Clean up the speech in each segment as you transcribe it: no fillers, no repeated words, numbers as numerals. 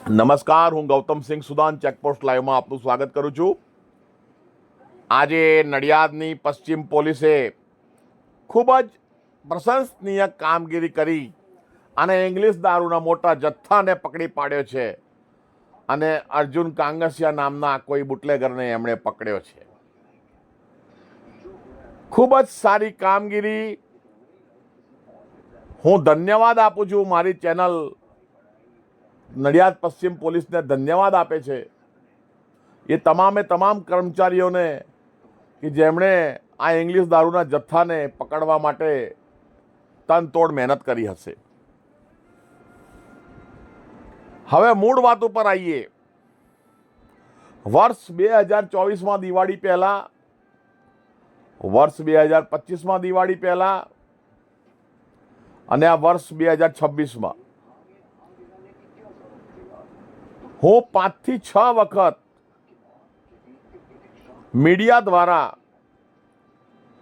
નમસ્કાર, હું Gautamsinh Sudan checkpost લાઈવમાં આપનું સ્વાગત કરું છું. આજે નડિયાદની પશ્ચિમ પોલીસે ખૂબ જ પ્રશંસનીય કામગીરી કરી અને ઇંગ્લિશ દારૂના મોટા જથ્થાને પકડી પાડ્યો છે અને અર્જુન કાંગસિયા નામના કોઈ બુટલેગરને એમણે પકડ્યો છે. ખૂબ જ સારી કામગીરી. હું ધન્યવાદ આપું છું. મારી ચેનલ નડિયાદ પશ્ચિમ પોલીસને ધન્યવાદ આપે છે. એ તમામે તમામ કર્મચારીઓને કે જેમણે આ ઇંગ્લિશ દારૂના જથ્થાને પકડવા માટે તનતોડ મહેનત કરી હશે. હવે મૂળ વાત ઉપર આવીએ. વર્ષ 2024માં દિવાળી પહેલા, વર્ષ 2025માં દિવાળી પહેલા અને આ વર્ષ 2026માં હું 5 થી 6 વખત મીડિયા દ્વારા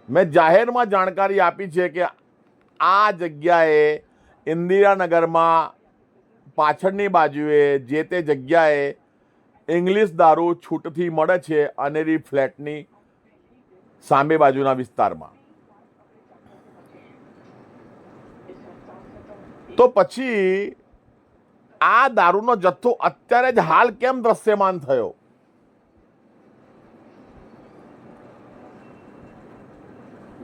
મેં જાહેરમાં જાણકારી આપી છે કે આ જગ્યાએ ઇન્દિરાનગરમાં પાછળની બાજુએ જે તે જગ્યાએ ઇંગ્લિશ દારૂ છૂટથી મળે છે અનેરી ફ્લેટની સામે બાજુના વિસ્તારમાં. તો પછી આ દારૂનો જથ્થો અત્યારે જ હાલ કેમ દ્રશ્યમાન થયો?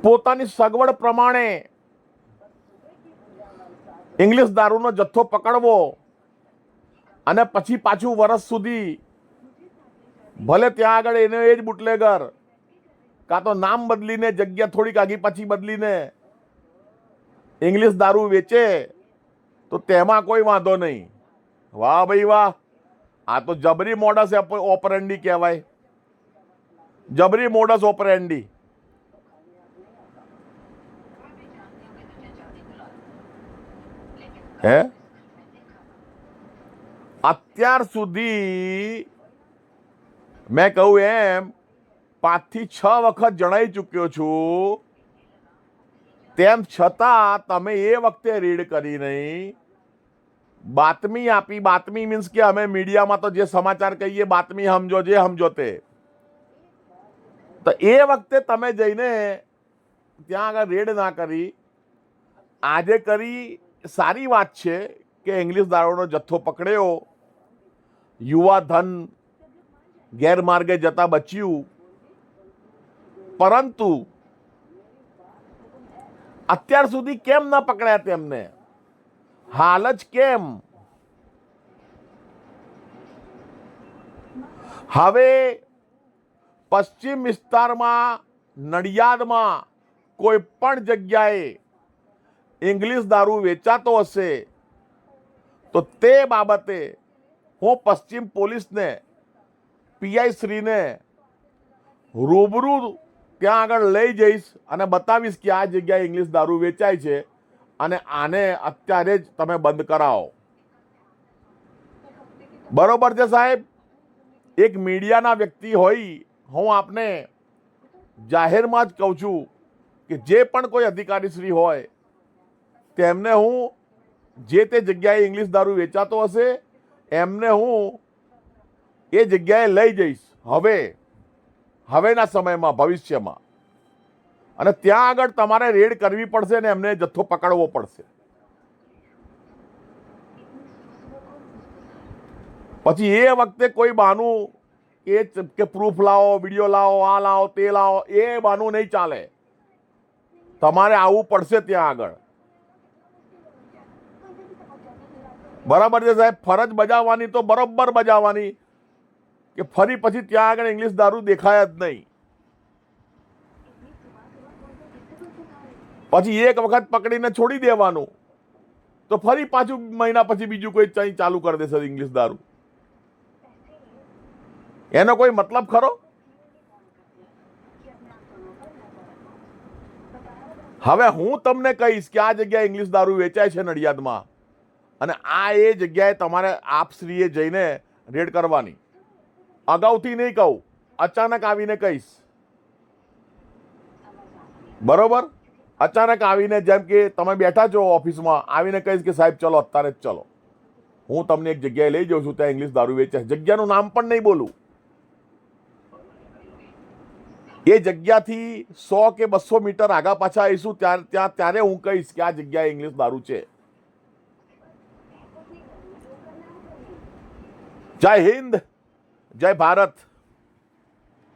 પોતાની સગવડ પ્રમાણે ઇંગ્લિશ દારૂનો જથ્થો પકડવો અને પછી પાછું વર્ષ સુધી ભલે ત્યાં આગળ એનો એ જ બુટલેગર કાં તો નામ બદલીને જગ્યા થોડીક આગી પાછી બદલીને ઇંગ્લિશ દારૂ વેચે તો તેમાં કોઈ વાંધો નહીં. વાહ ભાઈ વાહ, આ તો જબરી મોડસ ઓપરેન્ડી કહેવાય. જબરી મોડસ ઓપરેન્ડી. હે અત્યાર સુધી મેં કહું એમ 5 થી 6 વખત જણાઈ ચૂક્યો છું. તેમ છતાં તમે એ વખતે રીડ કરી નહીં, બાતમી આપી. બાતમી મીન્સ કે અમે મીડિયામાં તો જે સમાચાર કહીએ બાતમી સમજો, જે સમજો તે. તો એ વખતે તમે જઈને ત્યાં આગળ રેડ ના કરી. આજે કરી સારી વાત છે કે ઇંગ્લિશ દારૂનો જથ્થો પકડ્યો, યુવા ધન ગેરમાર્ગે જતા બચ્યું. પરંતુ અત્યાર સુધી કેમ ન પકડ્યા તેમને? હાલ જ કેમ? હવે પશ્ચિમ વિસ્તારમાં નડિયાદમાં કોઈ પણ જગ્યાએ ઇંગ્લિશ દારૂ વેચાતો હશે તો તે બાબતે હું પશ્ચિમ પોલીસને, પીઆઈ શ્રીને રૂબરૂ ત્યાં આગળ લઈ જઈશ અને બતાવીશ કે આ જગ્યાએ ઇંગ્લિશ દારૂ વેચાય છે અને આને અત્યારે જ તમે બંધ કરાવો. બરોબર છે સાહેબ? એક મીડિયાના વ્યક્તિ હોય હું આપને જાહેરમાં જ કહું છું કે જે પણ કોઈ અધિકારીશ્રી હોય તેમને હું જે તે જગ્યાએ ઇંગ્લિશ દારૂ વેચાતો હશે એમને હું એ જગ્યાએ લઈ જઈશ હવેના સમયમાં, ભવિષ્યમાં. અને ત્યાં આગળ તમારે રેડ કરવી પડશે ને એમને જથ્થો પકડવો પડશે. પછી એ વખતે કોઈ બહાનું એ કે પ્રૂફ લાવો, વિડીયો લાવો, આ લાવો, તે લાવો, એ બહાનું નહીં ચાલે. તમારે આવવું પડશે ત્યાં આગળ. બરાબર છે સાહેબ? ફરજ બજાવવાની તો બરોબર બજાવવાની કે ફરી પછી ત્યાં આગળ ઇંગ્લિશ દારૂ દેખાય જ નહીં. પછી એક વખત પકડીને છોડી દેવાનું તો ફરી પાછું મહિના પછી બીજું કોઈ ચાલુ કરી દેશે ઇંગ્લિશ દારૂ. એનો કોઈ મતલબ ખરો? હવે હું તમને કહીશ કે આ જગ્યાએ ઇંગ્લિશ દારૂ વેચાય છે નડિયાદમાં અને આ એ જગ્યાએ તમારે આપશ્રીએ જઈને રેડ કરવાની. અગાઉથી નહીં કહું, અચાનક આવીને કહીશ. બરોબર? અચાનક આવીને, જેમ કે તમે બેઠા છો ઓફિસમાં, આવીને કહીશ કે સાહેબ ચલો અત્યારે જ ચલો. હું તમને એક જગ્યાએ લઈ જાઉં છું, ત્યાં ઇંગ્લિશ દારૂ વેચે છે. જગ્યાનું નામ પણ નહીં બોલું. એ જગ્યાથી 100 કે 200 મીટર આગા પાછા આવીશું ત્યારે હું કહીશ કે આ જગ્યાએ ઇંગ્લિશ દારૂ છે. જય હિન્દ, જય ભારત.